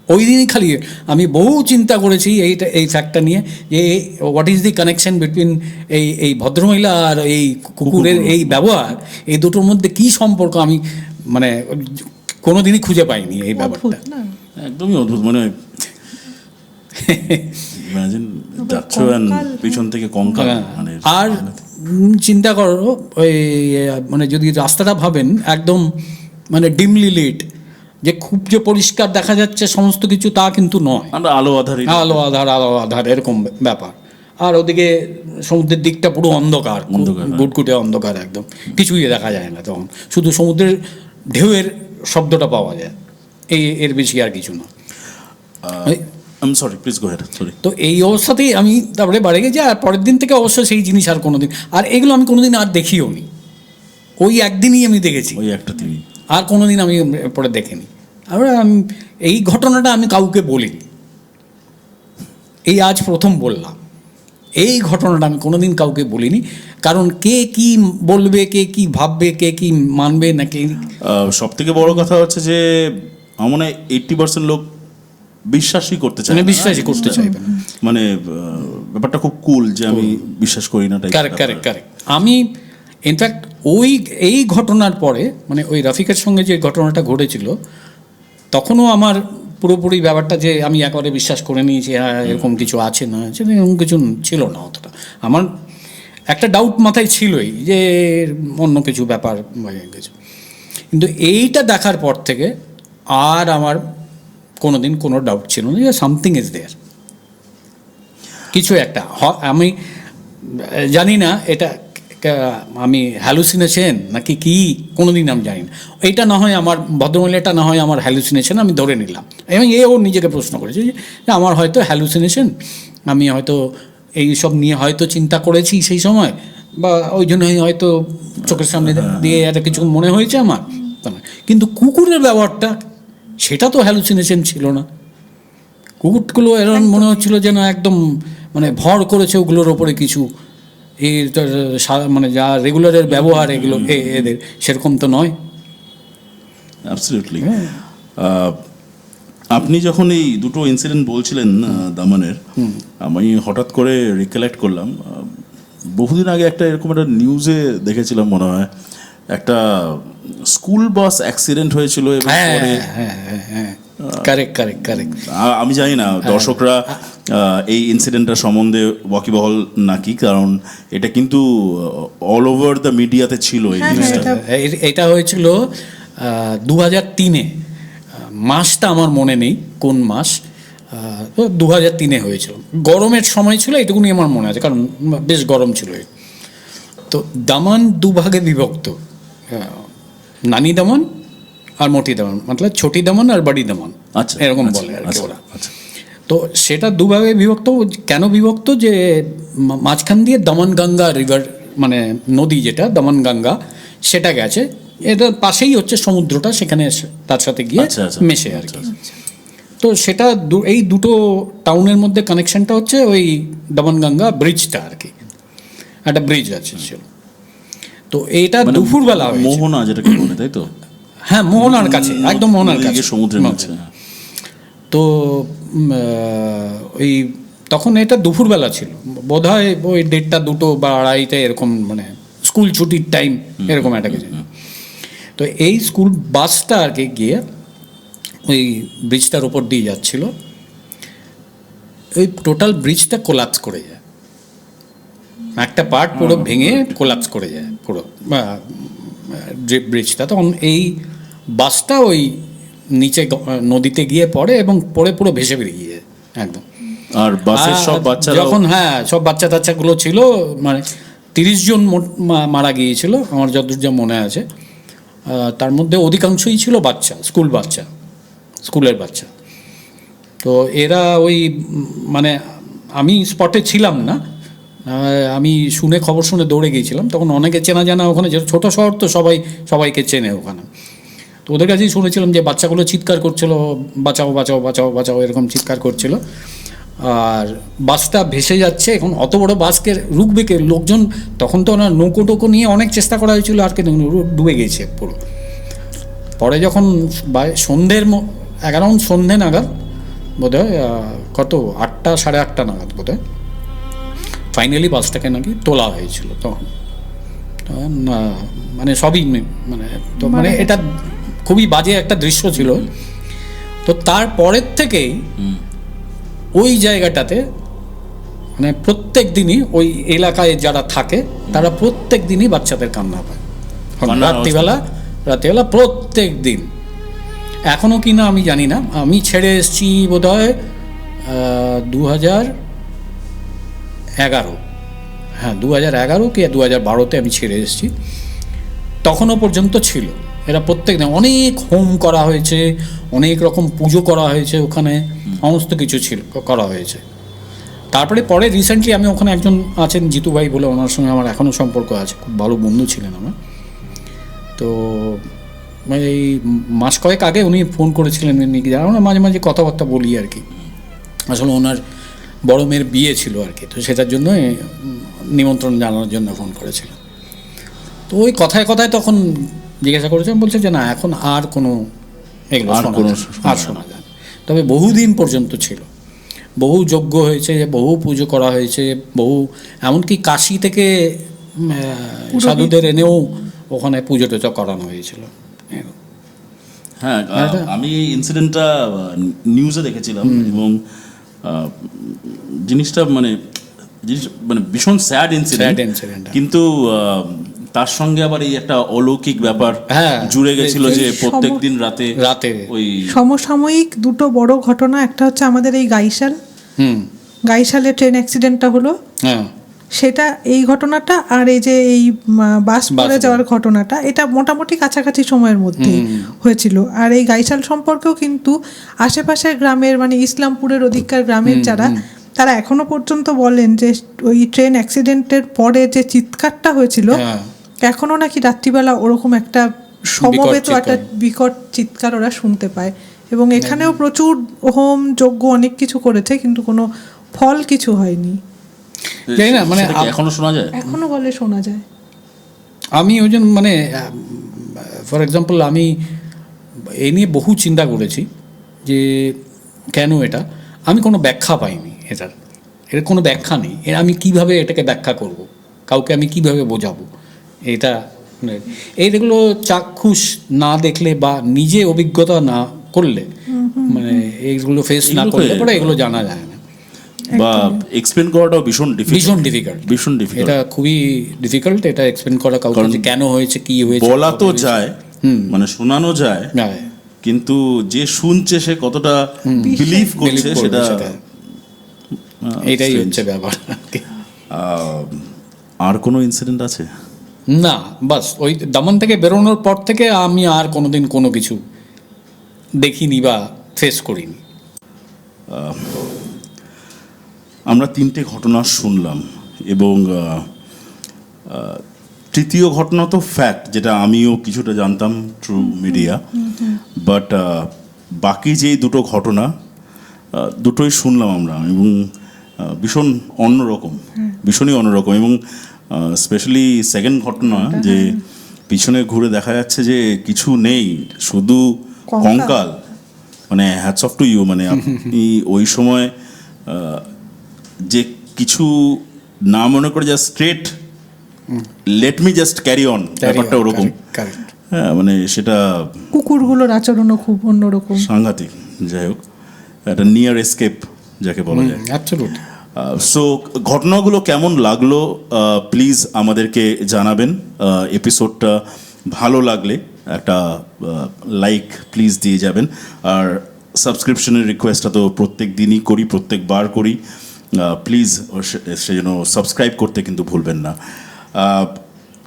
ওই দিনই খালি আমি বহু চিন্তা করেছি এই ফ্যাক্টটা নিয়ে, যে what is the connection between এই ভদ্রমহিলা আর এই কুকুরের এই ব্যবহার, এই দুটোর মধ্যে কী সম্পর্ক, আমি মানে কোনোদিনই খুঁজে পাইনি এই ব্যাপারটা। একদমই অদ্ভুত, মানে ইমাজিন যাচ্ছ পিছন থেকে কঙ্কাল। মানে আর চিন্তা করো ওই মানে যদি রাস্তাটা ভাবেন একদম মানে ডিমলি লিট, যে খুব যে পরিষ্কার দেখা যাচ্ছে সমস্ত কিছু তা কিন্তু নয়, আলো আধার এরকম ব্যাপার। আর ওদিকে সমুদ্রের দিকটা পুরো অন্ধকার, গুটগুটে অন্ধকার, একদম কিছুই দেখা যায় না তখন, শুধু সমুদ্রের ঢেউয়ের শব্দটা পাওয়া যায়, এর বেশি আর কিছু না। তো এই অবস্থাতেই আমি তারপরে বাড়ি গেছি, আর পরের দিন থেকে অবশ্য সেই জিনিস আর কোনোদিন, আর এগুলো আমি কোনোদিন আর দেখিও নি, ওই একদিনই আমি দেখেছি, ওই একটা দিনই, আর কোনোদিন আমি পরে দেখিনি। আর আমি এই ঘটনাটা আমি কাউকে বলিনি, এই আজ প্রথম বললাম। এই ঘটনাটা আমি কোনোদিন কাউকে বলিনি, কারণ কে কি বলবে, কে কি ভাববে, কে কি মানবে না কে। সব থেকে বড় কথা হচ্ছে যে আমার মনে হয় 80% লোক বিশ্বাসই করতে চায়, বিশ্বাসই করতে চাইবে না, মানে ব্যাপারটা খুব কুল যে আমি বিশ্বাস করি না। কারেক্ট। আমি ইনফ্যাক্ট এই ঘটনার পরে, মানে ওই রাফিকের সঙ্গে যে ঘটনাটা ঘটেছিল, তখনও আমার পুরোপুরি ব্যাপারটা যে আমি একবারে বিশ্বাস করে নিয়েছি হ্যাঁ এরকম কিছু আছে না, এরকম কিছু ছিল না অতটা। আমার একটা ডাউট মাথায় ছিলই যে অন্য কিছু ব্যাপার হয়ে গেছে, কিন্তু এইটা দেখার পর থেকে আর আমার কোনোদিন কোনো ডাউট ছিল না যে সামথিং ইজ দেয়ার, কিছু একটা। আমি জানি না এটা আমি হ্যালুসিনেশন নাকি কি, কোনোদিন আমি জানি না। এইটা না হয় আমার ভদ্রমহিলাটা না হয় আমার হ্যালুসিনেশন, আমি ধরে নিলাম। এবং এও নিজেকে প্রশ্ন করেছে যে আমার হয়তো হ্যালুসিনেশন, আমি হয়তো এই সব নিয়ে হয়তো চিন্তা করেছি সেই সময়, বা ওই জন্যই হয়তো চোখের সামনে দিয়ে একটা কিছু মনে হয়েছে আমার। কিন্তু কুকুরের ব্যবহারটা, সেটা তো হ্যালুসিনেশন ছিল না। কুকুরগুলো এরকম মনে হচ্ছিল যেন একদম মানে ভর করেছে ওগুলোর ওপরে কিছু, এর মানে যা রেগুলারের ব্যবহার এগুলো এদের সেরকম তো নয়। অ্যাবসলিউটলি। আপনি যখন এই দুটো ইনসিডেন্ট বলছিলেন দামানের, আমি হঠাৎ করে রিকালেক্ট করলাম, বহুদিন আগে একটা এরকম একটা নিউজে দেখেছিলাম মনে হয়, একটা স্কুল বাস অ্যাক্সিডেন্ট হয়েছিল। কারেক্ট। আমি জানি না দর্শকরা এই ইনসিডেন্টটার সম্বন্ধে ওয়াকিবহল নাকি, কারণ এটা কিন্তু অল ওভার দ্য মিডিয়াতে ছিল এই জিনিসটা। এটা হয়েছিল 2003-এ, মাসটা আমার মনে নেই কোন মাস, তো 2003-এ হয়েছিল। গরমের সময় ছিল, এইটুকুনি আমার মনে আছে, কারণ বেশ গরম ছিল। তো দামান দুভাগে বিভক্ত, নানি দামান আর মোটি দামান, মতলব ছোটি দামান আর বড়ি দামান, এরকম বলে আর কি ওরা। তো সেটা দুভাবে বিভক্ত। কেন বিভক্ত? যে মাঝখান দিয়ে দমনগঙ্গা রিভার, মানে নদী যেটা দমনগঙ্গা, সেটা গেছে, এটার পাশেই হচ্ছে সমুদ্রটা, সেখানে তার সাথে গিয়ে মেশে আর কি। তো সেটা এই দুটো টাউনের মধ্যে কানেকশনটা হচ্ছে ওই দমনগঙ্গা ব্রিজটা আর কি, একটা ব্রিজ আছে ছিল। তো এইটা দুপুরবেলা মোহনা যেটাকে বলে, তাই তো? হ্যাঁ, মোহনার কাছে, একদম মোহনার কাছে, সমুদ্রের মাঝে। তো ওই তখন এটা দুপুরবেলা ছিল, বোধহয় ওই 1:30, 2 বা 2:30 এরকম, মানে স্কুল ছুটির টাইম এরকম একটা কিছু। তো এই স্কুল বাসটা আর কি গিয়ে ওই ব্রিজটার ওপর দিয়ে যাচ্ছিল, ওই টোটাল ব্রিজটা কোলাপস করে যায়, একটা পার্ট পুরো ভেঙে কোলাপস করে যায় পুরো ব্রিজটা। তখন এই বাসটা ওই নিচে নদীতে গিয়ে পড়ে এবং পড়ে পুরো ভেসে বেরিয়ে যায় একদম। আর বাসের সব বাচ্চারা যখন সব বাচ্চা টাচ্চাগুলো ছিল, মানে 30 জন মারা গিয়েছিল আমার যতদূর যা মনে আছে। তার মধ্যে অধিকাংশই ছিল বাচ্চা, স্কুলের বাচ্চা। তো এরা ওই মানে আমি স্পটে ছিলাম না, আমি খবর শুনে দৌড়ে গিয়েছিলাম। তখন অনেকে চেনা জানা ওখানে, যে ছোটো শহর তো সবাইকে চেনে ওখানে। তো ওদের কাছেই শুনেছিলাম যে বাচ্চাগুলো চিৎকার করছিল, বাঁচাও বাঁচাও বাঁচাও বাঁচাও, এরকম চিৎকার করছিল। আর বাসটা ভেসে যাচ্ছে। এখন অত বড় বাসকে রুখবে কে? লোকজন তখন তো ওনার নৌকো টোকো নিয়ে অনেক চেষ্টা করা হয়েছিল, আর কে ডুবে গিয়েছে পুরো। পরে যখন অ্যারাউন্ড সন্ধে নাগাদ বোধহয়, কত 8টা সাড়ে 8টা নাগাদ বোধহয় ফাইনালি বাসটাকে নাকি তোলা হয়েছিল। তখন মানে সবই মানে এটা খুবই বাজে একটা দৃশ্য ছিল। তো তারপরের থেকেই ওই জায়গাটাতে মানে প্রত্যেক দিনই ওই এলাকায় যারা থাকে তারা প্রত্যেক দিনই বাচ্চাদের কান্না পায় রাত্রিবেলা প্রত্যেক দিন। এখনও কি না আমি জানি না, আমি ছেড়ে এসেছি বোধহয় 2011, 2011 কি 2012-তে আমি ছেড়ে এসেছি। তখনও পর্যন্ত ছিল এরা প্রত্যেক দিন। অনেক হোম করা হয়েছে, অনেক রকম পুজো করা হয়েছে ওখানে, সমস্ত কিছু করা হয়েছে। তারপরে পরে রিসেন্টলি আমি ওখানে একজন আছেন জিতু ভাই বলে, ওনার সঙ্গে আমার এখনও সম্পর্ক আছে, খুব ভালো বন্ধু ছিলেন আমার। তো এই মাস কয়েক আগে উনি ফোন করেছিলেন, আমরা মাঝে মাঝে কথাবার্তা বলি আর কি। আসলে ওনার বড় মেয়ের বিয়ে ছিল আর কি, তো সেটার জন্য নিমন্ত্রণ জানানোর জন্য ফোন করেছিলেন। তো ওই কথায় কথায় তখন জিজ্ঞাসা করেছিলাম, বলছে যে না এখন আর কোনো শোনা যায়। তবে বহুদিন পর্যন্ত ছিল, বহু যজ্ঞ হয়েছে, বহু পুজো করা হয়েছে, এমনকি কাশি থেকে সাধুদের এনেও ওখানে পুজো টুজো করানো হয়েছিল। হ্যাঁ, আমি এই ইনসিডেন্টটা নিউজে দেখেছিলাম এবং জিনিসটা মানে ভীষণ স্যাড ইনসিডেন্ট, কিন্তু তার সঙ্গে আবার এই একটা অলৌকিক ব্যাপার জুড়ে গেছিল যে প্রত্যেকদিন রাতে ওই সমসাময়িক দুটো বড় ঘটনা। একটা হচ্ছে আমাদের এই গাইশালে ট্রেন অ্যাক্সিডেন্টটা হলো, সেটা এই ঘটনাটা, আর এই যে এই বাস পড়ে যাওয়ার ঘটনাটা, এটা মোটামুটি কাছাকাছি সময়ের মধ্যে হয়েছিল। আর এই গাইশাল সম্পর্কেও কিন্তু আশেপাশের গ্রামের, মানে ইসলামপুরের ওদিককার গ্রামের যারা, তারা এখনো পর্যন্ত বলেন যে ওই ট্রেন অ্যাক্সিডেন্টের পরে যে চিৎকারটা হয়েছিল, এখনো নাকি রাত্রিবেলা ওরকম একটা সমবেত একটা বিকট চিৎকার ওরা শুনতে পায়। এবং এখানেও প্রচুর হোম যজ্ঞ অনেক কিছু করেছে, কিন্তু কোনো ফল কিছু হয়নি। জানি না, মানে এখনো শোনা যায়, এখনো বলে শোনা যায়। আমি ওই জন্য মানে ফর এক্সাম্পল আমি এই নিয়ে বহু চিন্তা করেছি যে কেন এটা, আমি কোনো ব্যাখ্যা পাইনি। এর কোনো ব্যাখ্যা নেই। আমি কিভাবে এটাকে ব্যাখ্যা করব, কাউকে আমি কিভাবে বোঝাবো? এইগুলো চাক্ষুষ না দেখলে বা নিজে অভিজ্ঞতা না করলে, মানে এইগুলো ফেস না করলে পরে এগুলো জানা যায় না, বা এক্সপ্লেন করাটাও ভীষণ ডিফিকাল্ট। এটা খুবই ডিফিকাল্ট এটা এক্সপ্লেন করা, কাউকে যে কেন হয়েছে, কি হয়েছে। বলা তো যায়, মানে শোনানো যায়, কিন্তু যে শুনছে সে কতটা বিলিভ করছে সেটা, এটাই হচ্ছে ব্যাপার। আর কোনো ইনসিডেন্ট আছে? না, বাস ওই দামান থেকে বেরোনোর পর থেকে আমি আর কোনোদিন কোনো কিছু দেখিনি বা ফেস করিনি। আমরা 3টে ঘটনা শুনলাম এবং তৃতীয় ঘটনা তো ফ্যাক্ট, যেটা আমিও কিছুটা জানতাম থ্রু মিডিয়া, বাট বাকি যে দুটো ঘটনা দুটোই শুনলাম আমরা, এবং ভীষণই অন্যরকম। এবং স্পেশালি সেকেন্ড ঘটনা, যে পিছনে ঘুরে দেখা যাচ্ছে যে কিছু নেই, শুধু কঙ্কাল। মানে হ্যাটস অফ টু ইউ, মানে আপনি ওই সময় যে কিছু না মনে করে just straight let me just carry on, ব্যাপারটা ওরকম। হ্যাঁ, মানে সেটা কুকুরগুলোর আচরণও খুব অন্যরকম, সাংঘাতিক। যাই হোক, একটা নিয়ার এসকেপ যাকে বলা যায়। অ্যাবসলিউটলি। সো ঘটনাগুলো কেমন লাগলো প্লিজ আমাদেরকে জানাবেন। এপিসোডটা ভালো লাগলে একটা লাইক প্লিজ দিয়ে যাবেন। আর সাবস্ক্রিপশনের রিকোয়েস্টটা তো প্রত্যেক দিনই করি, প্রত্যেকবার করি। প্লিজ সে যেন সাবস্ক্রাইব করতে কিন্তু ভুলবেন না।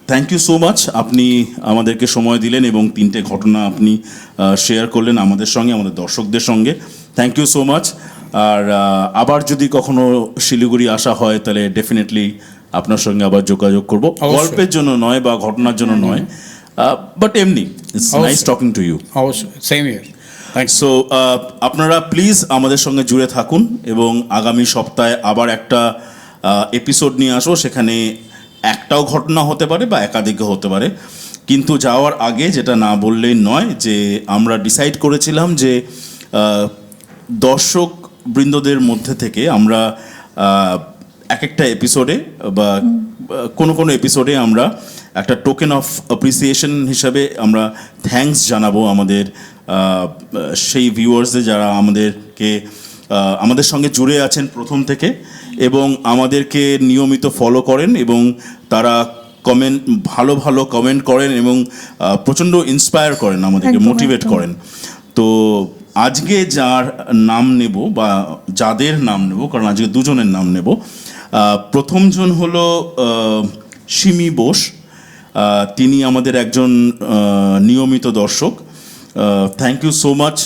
থ্যাংক ইউ সো মাচ, আপনি আমাদেরকে সময় দিলেন এবং 3টে ঘটনা আপনি শেয়ার করলেন আমাদের সঙ্গে, আমাদের দর্শকদের সঙ্গে। Thank you so much. আর আবার যদি কখনো শিলিগুড়ি আসা হয় তাহলে ডেফিনেটলি আপনার সঙ্গে আবার যোগাযোগ করব, গল্পের জন্য নয় বা ঘটনার জন্য নয়, বাট এমনি it's nice talking to you. অবশ্যই, সেম ইয়ার। সো আপনারা প্লিজ আমাদের সঙ্গে জুড়ে থাকুন এবং আগামী সপ্তাহে আবার একটা এপিসোড নিয়ে আসবো। সেখানে একটাও ঘটনা হতে পারে বা একাধিকও হতে পারে, কিন্তু যাওয়ার আগে যেটা না বললেই নয় যে আমরা ডিসাইড করেছিলাম যে দর্শক বৃন্দদের মধ্যে থেকে আমরা এক একটা এপিসোডে বা কোনো এপিসোডে আমরা একটা টোকেন অফ অ্যাপ্রিসিয়েশন হিসাবে আমরা থ্যাঙ্কস জানাবো আমাদের সেই ভিউয়ার্সদের যারা আমাদের সঙ্গে জুড়ে আছেন প্রথম থেকে এবং আমাদেরকে নিয়মিত ফলো করেন এবং তারা ভালো ভালো কমেন্ট করেন এবং প্রচণ্ড ইন্সপায়ার করেন, আমাদেরকে মোটিভেট করেন। তো আজকে যার নাম নেব বা যাদের নাম নেব, কারণ আজকে দুজনের নাম নেব। প্রথমজন হলো সিমি বোস, তিনি আমাদের একজন নিয়মিত দর্শক। থ্যাংক ইউ সো মাচ,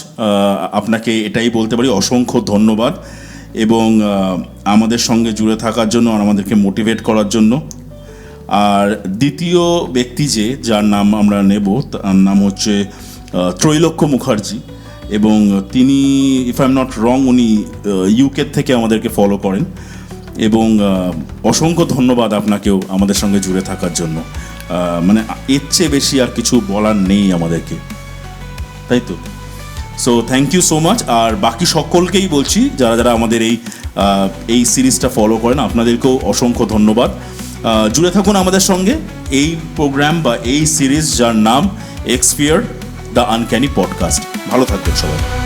আপনাকে এটাই বলতে পারি, অসংখ্য ধন্যবাদ এবং আমাদের সঙ্গে জুড়ে থাকার জন্য আর আমাদেরকে মোটিভেট করার জন্য। আর দ্বিতীয় ব্যক্তি যার নাম আমরা নেব তার নাম হচ্ছে ত্রৈলোক্য মুখার্জি এবং তিনি, if I am not wrong, উনি ইউকে থেকে আমাদেরকে ফলো করেন এবং অসংখ্য ধন্যবাদ আপনাকেও আমাদের সঙ্গে জুড়ে থাকার জন্য। মানে এর চেয়ে বেশি আর কিছু বলার নেই আমাদেরকে, তাই তো? So thank you so much. আর বাকি সকলকেই বলছি যারা যারা আমাদের এই সিরিজটা ফলো করেন, আপনাদেরকেও অসংখ্য ধন্যবাদ। জুড়ে থাকুন আমাদের সঙ্গে এই প্রোগ্রাম বা এই সিরিজ যার নাম এক্সপিয়ার দ্য আনক্যানি পডকাস্ট। ভালো থাকবেন সবাই।